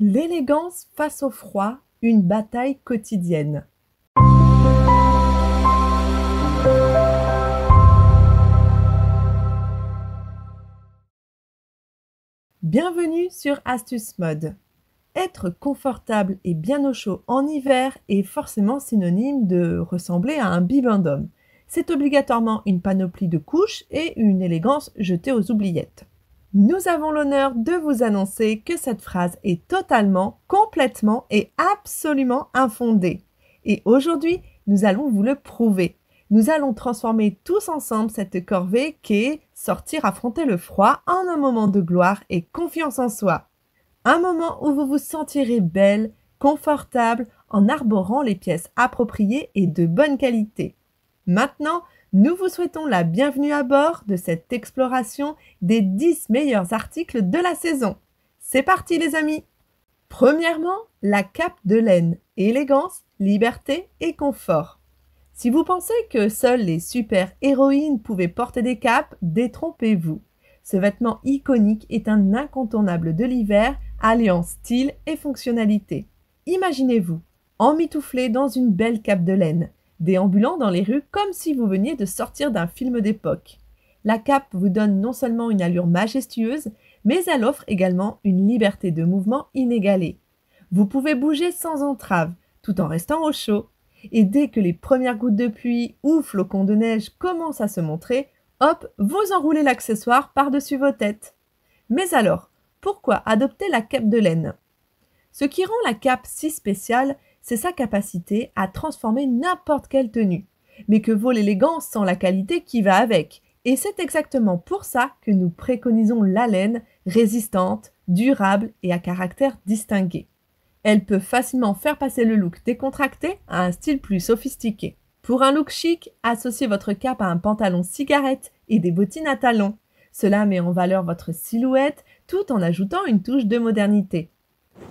L'élégance face au froid, une bataille quotidienne. Bienvenue sur Astuce Mode. Être confortable et bien au chaud en hiver est forcément synonyme de ressembler à un bibendum. C'est obligatoirement une panoplie de couches et une élégance jetée aux oubliettes. Nous avons l'honneur de vous annoncer que cette phrase est totalement, complètement et absolument infondée. Et aujourd'hui, nous allons vous le prouver. Nous allons transformer tous ensemble cette corvée qu'est sortir affronter le froid en un moment de gloire et confiance en soi. Un moment où vous vous sentirez belle, confortable, en arborant les pièces appropriées et de bonne qualité. Maintenant, nous vous souhaitons la bienvenue à bord de cette exploration des 10 meilleurs articles de la saison. C'est parti les amis! Premièrement, la cape de laine. Élégance, liberté et confort. Si vous pensez que seules les super-héroïnes pouvaient porter des capes, détrompez-vous. Ce vêtement iconique est un incontournable de l'hiver, alliant style et fonctionnalité. Imaginez-vous, emmitouflé dans une belle cape de laine, déambulant dans les rues comme si vous veniez de sortir d'un film d'époque. La cape vous donne non seulement une allure majestueuse, mais elle offre également une liberté de mouvement inégalée. Vous pouvez bouger sans entrave, tout en restant au chaud. Et dès que les premières gouttes de pluie ou flocons de neige commencent à se montrer, hop, vous enroulez l'accessoire par-dessus vos têtes. Mais alors, pourquoi adopter la cape de laine? Ce qui rend la cape si spéciale, c'est sa capacité à transformer n'importe quelle tenue. Mais que vaut l'élégance sans la qualité qui va avec? Et c'est exactement pour ça que nous préconisons la laine, résistante, durable et à caractère distingué. Elle peut facilement faire passer le look décontracté à un style plus sophistiqué. Pour un look chic, associez votre cape à un pantalon cigarette et des bottines à talons. Cela met en valeur votre silhouette tout en ajoutant une touche de modernité.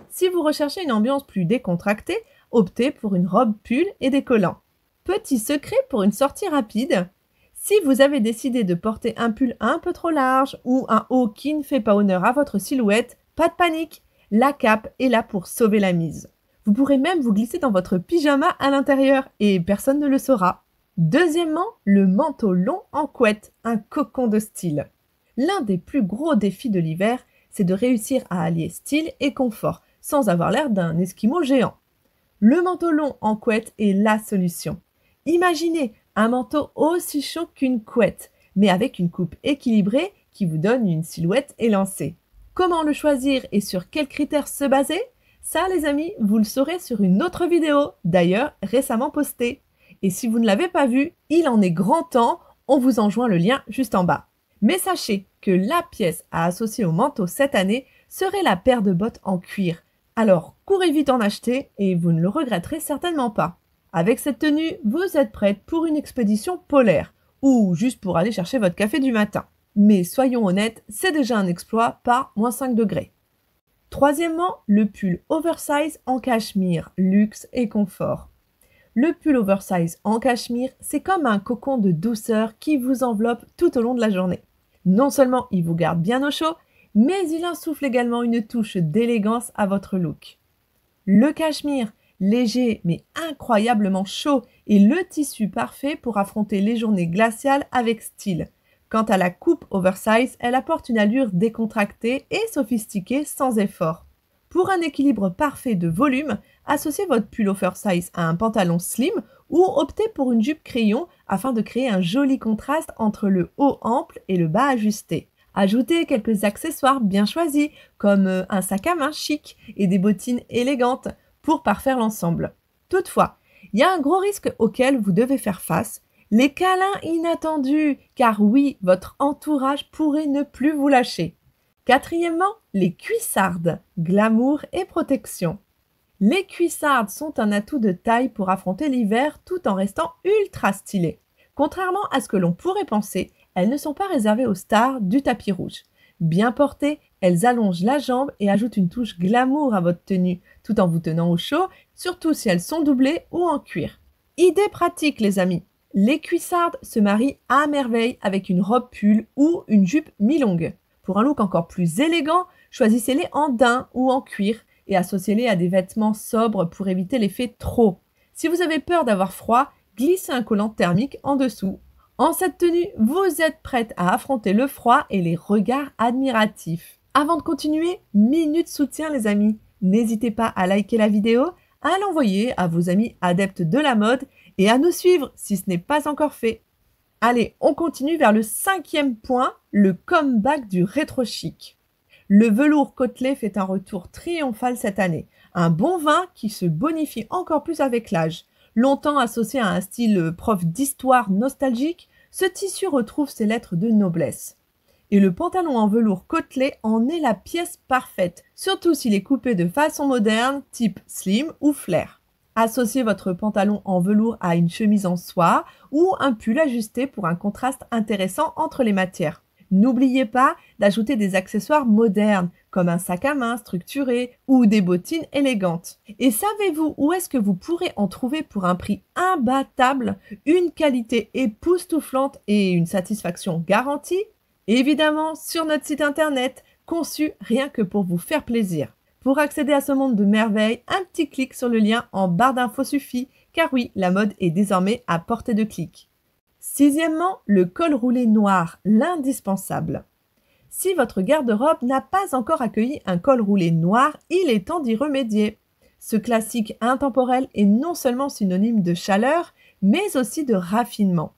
Si vous recherchez une ambiance plus décontractée, optez pour une robe pull et des collants. Petit secret pour une sortie rapide. Si vous avez décidé de porter un pull un peu trop large ou un haut qui ne fait pas honneur à votre silhouette, pas de panique, la cape est là pour sauver la mise. Vous pourrez même vous glisser dans votre pyjama à l'intérieur et personne ne le saura. Deuxièmement, le manteau long en couette, un cocon de style. L'un des plus gros défis de l'hiver, c'est de réussir à allier style et confort, sans avoir l'air d'un esquimau géant. Le manteau long en couette est la solution. Imaginez un manteau aussi chaud qu'une couette, mais avec une coupe équilibrée qui vous donne une silhouette élancée. Comment le choisir et sur quels critères se baser? Ça les amis, vous le saurez sur une autre vidéo, d'ailleurs récemment postée. Et si vous ne l'avez pas vue, il en est grand temps, on vous en joint le lien juste en bas. Mais sachez que la pièce à associer au manteau cette année serait la paire de bottes en cuir. Alors courez vite en acheter et vous ne le regretterez certainement pas. Avec cette tenue, vous êtes prête pour une expédition polaire ou juste pour aller chercher votre café du matin. Mais soyons honnêtes, c'est déjà un exploit par -5 degrés. Troisièmement, le pull oversize en cachemire, luxe et confort. Le pull oversize en cachemire, c'est comme un cocon de douceur qui vous enveloppe tout au long de la journée. Non seulement il vous garde bien au chaud, mais il insuffle également une touche d'élégance à votre look. Le cachemire, léger mais incroyablement chaud, est le tissu parfait pour affronter les journées glaciales avec style. Quant à la coupe oversize, elle apporte une allure décontractée et sophistiquée sans effort. Pour un équilibre parfait de volume, associez votre pull oversize à un pantalon slim ou optez pour une jupe crayon afin de créer un joli contraste entre le haut ample et le bas ajusté. Ajoutez quelques accessoires bien choisis comme un sac à main chic et des bottines élégantes pour parfaire l'ensemble. Toutefois, il y a un gros risque auquel vous devez faire face. Les câlins inattendus, car oui, votre entourage pourrait ne plus vous lâcher. Quatrièmement, les cuissardes, glamour et protection. Les cuissardes sont un atout de taille pour affronter l'hiver tout en restant ultra stylées. Contrairement à ce que l'on pourrait penser, elles ne sont pas réservées aux stars du tapis rouge. Bien portées, elles allongent la jambe et ajoutent une touche glamour à votre tenue, tout en vous tenant au chaud, surtout si elles sont doublées ou en cuir. Idée pratique les amis! Les cuissardes se marient à merveille avec une robe pull ou une jupe mi-longue. Pour un look encore plus élégant, choisissez-les en daim ou en cuir. et associez-les à des vêtements sobres pour éviter l'effet trop. Si vous avez peur d'avoir froid, glissez un collant thermique en dessous. En cette tenue, vous êtes prête à affronter le froid et les regards admiratifs. Avant de continuer, minute soutien les amis. N'hésitez pas à liker la vidéo, à l'envoyer à vos amis adeptes de la mode et à nous suivre si ce n'est pas encore fait. Allez, on continue vers le 5e point, le comeback du rétro chic. Le velours côtelé fait un retour triomphal cette année. Un bon vin qui se bonifie encore plus avec l'âge. Longtemps associé à un style prof d'histoire nostalgique, ce tissu retrouve ses lettres de noblesse. Et le pantalon en velours côtelé en est la pièce parfaite, surtout s'il est coupé de façon moderne, type slim ou flair. Associez votre pantalon en velours à une chemise en soie ou un pull ajusté pour un contraste intéressant entre les matières. N'oubliez pas d'ajouter des accessoires modernes, comme un sac à main structuré ou des bottines élégantes. Et savez-vous où est-ce que vous pourrez en trouver pour un prix imbattable, une qualité époustouflante et une satisfaction garantie? Évidemment, sur notre site internet, conçu rien que pour vous faire plaisir. Pour accéder à ce monde de merveilles, un petit clic sur le lien en barre d'infos suffit, car oui, la mode est désormais à portée de clic. 6e, le col roulé noir, l'indispensable. Si votre garde-robe n'a pas encore accueilli un col roulé noir, il est temps d'y remédier. Ce classique intemporel est non seulement synonyme de chaleur, mais aussi de raffinement.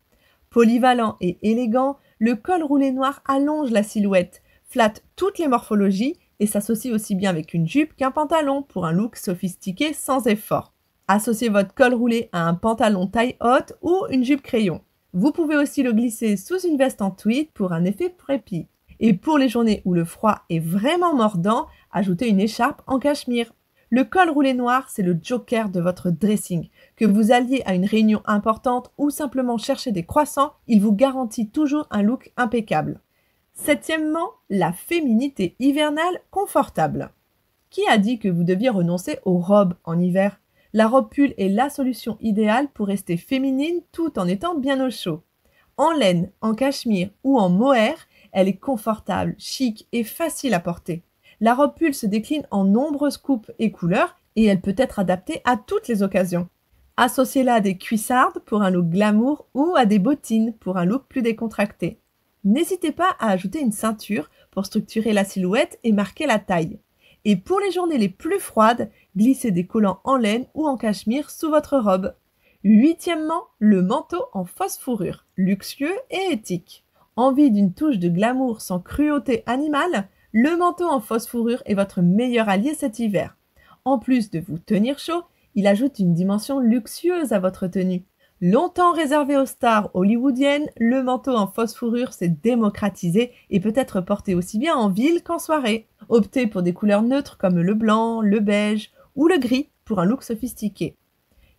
Polyvalent et élégant, le col roulé noir allonge la silhouette, flatte toutes les morphologies et s'associe aussi bien avec une jupe qu'un pantalon pour un look sophistiqué sans effort. Associez votre col roulé à un pantalon taille haute ou une jupe crayon. Vous pouvez aussi le glisser sous une veste en tweed pour un effet prépi. Et pour les journées où le froid est vraiment mordant, ajoutez une écharpe en cachemire. Le col roulé noir, c'est le joker de votre dressing. Que vous alliez à une réunion importante ou simplement chercher des croissants, il vous garantit toujours un look impeccable. 7e, la féminité hivernale confortable. Qui a dit que vous deviez renoncer aux robes en hiver? La robe pull est la solution idéale pour rester féminine tout en étant bien au chaud. En laine, en cachemire ou en mohair, elle est confortable, chic et facile à porter. La robe pull se décline en nombreuses coupes et couleurs et elle peut être adaptée à toutes les occasions. Associez-la à des cuissardes pour un look glamour ou à des bottines pour un look plus décontracté. N'hésitez pas à ajouter une ceinture pour structurer la silhouette et marquer la taille. Et pour les journées les plus froides, glissez des collants en laine ou en cachemire sous votre robe. 8e, le manteau en fausse fourrure, luxueux et éthique. Envie d'une touche de glamour sans cruauté animale? Le manteau en fausse fourrure est votre meilleur allié cet hiver. En plus de vous tenir chaud, il ajoute une dimension luxueuse à votre tenue. Longtemps réservé aux stars hollywoodiennes, le manteau en fausse fourrure s'est démocratisé et peut être porté aussi bien en ville qu'en soirée. Optez pour des couleurs neutres comme le blanc, le beige ou le gris pour un look sophistiqué.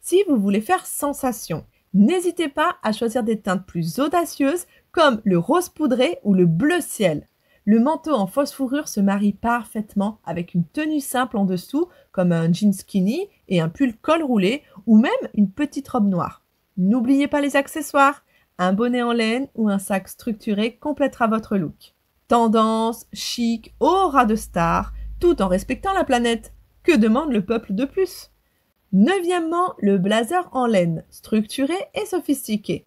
Si vous voulez faire sensation, n'hésitez pas à choisir des teintes plus audacieuses comme le rose poudré ou le bleu ciel. Le manteau en fausse fourrure se marie parfaitement avec une tenue simple en dessous comme un jean skinny et un pull col roulé ou même une petite robe noire. N'oubliez pas les accessoires, un bonnet en laine ou un sac structuré complétera votre look. Tendance, chic, aura de star, tout en respectant la planète. Que demande le peuple de plus? 9e, le blazer en laine, structuré et sophistiqué.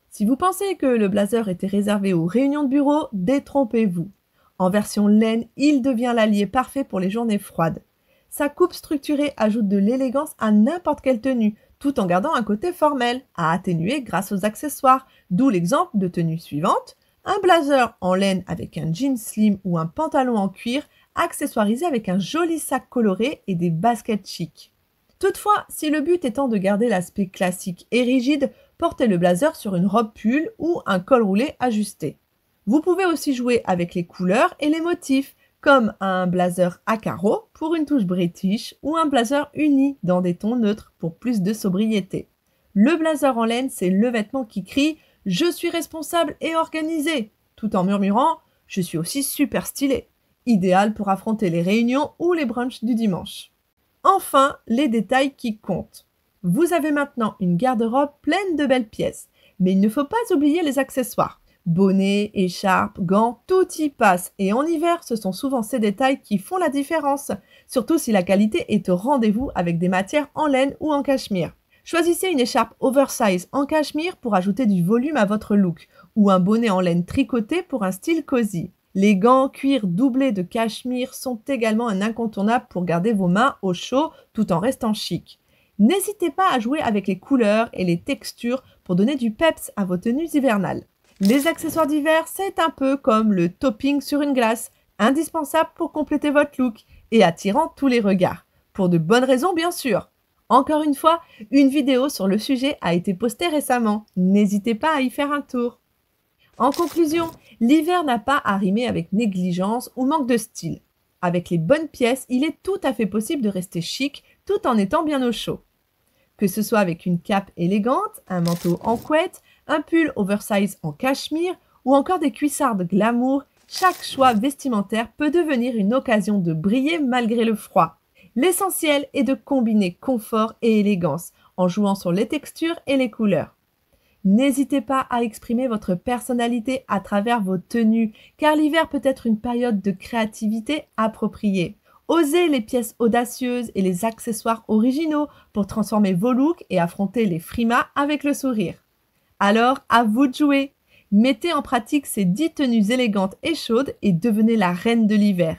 Si vous pensez que le blazer était réservé aux réunions de bureau, détrompez-vous. En version laine, il devient l'allié parfait pour les journées froides. Sa coupe structurée ajoute de l'élégance à n'importe quelle tenue, tout en gardant un côté formel, à atténuer grâce aux accessoires, d'où l'exemple de tenue suivante, un blazer en laine avec un jean slim ou un pantalon en cuir, accessoirisé avec un joli sac coloré et des baskets chic. Toutefois, si le but étant de garder l'aspect classique et rigide, portez le blazer sur une robe pull ou un col roulé ajusté. Vous pouvez aussi jouer avec les couleurs et les motifs, comme un blazer à carreaux pour une touche british ou un blazer uni dans des tons neutres pour plus de sobriété. Le blazer en laine, c'est le vêtement qui crie « Je suis responsable et organisé » tout en murmurant « Je suis aussi super stylé », idéal pour affronter les réunions ou les brunchs du dimanche. Enfin, les détails qui comptent. Vous avez maintenant une garde-robe pleine de belles pièces, mais il ne faut pas oublier les accessoires. Bonnet, écharpe, gants, tout y passe et en hiver, ce sont souvent ces détails qui font la différence. surtout si la qualité est au rendez-vous avec des matières en laine ou en cachemire. Choisissez une écharpe oversize en cachemire pour ajouter du volume à votre look, ou un bonnet en laine tricoté pour un style cosy. Les gants cuir doublés de cachemire sont également un incontournable pour garder vos mains au chaud tout en restant chic. N'hésitez pas à jouer avec les couleurs et les textures pour donner du peps à vos tenues hivernales. Les accessoires d'hiver, c'est un peu comme le topping sur une glace, indispensable pour compléter votre look et attirant tous les regards. Pour de bonnes raisons, bien sûr. Encore une fois, une vidéo sur le sujet a été postée récemment. N'hésitez pas à y faire un tour. En conclusion, l'hiver n'a pas à rimer avec négligence ou manque de style. Avec les bonnes pièces, il est tout à fait possible de rester chic tout en étant bien au chaud. Que ce soit avec une cape élégante, un manteau en couette, un pull oversize en cachemire ou encore des cuissardes glamour, chaque choix vestimentaire peut devenir une occasion de briller malgré le froid. L'essentiel est de combiner confort et élégance en jouant sur les textures et les couleurs. N'hésitez pas à exprimer votre personnalité à travers vos tenues, car l'hiver peut être une période de créativité appropriée. Osez les pièces audacieuses et les accessoires originaux pour transformer vos looks et affronter les frimas avec le sourire. Alors, à vous de jouer! Mettez en pratique ces 10 tenues élégantes et chaudes et devenez la reine de l'hiver.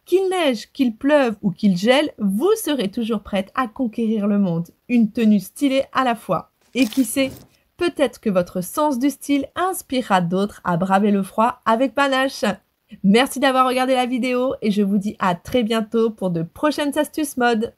Qu'il neige, qu'il pleuve ou qu'il gèle, vous serez toujours prête à conquérir le monde, une tenue stylée à la fois. Et qui sait, peut-être que votre sens du style inspirera d'autres à braver le froid avec panache. Merci d'avoir regardé la vidéo et je vous dis à très bientôt pour de prochaines astuces mode.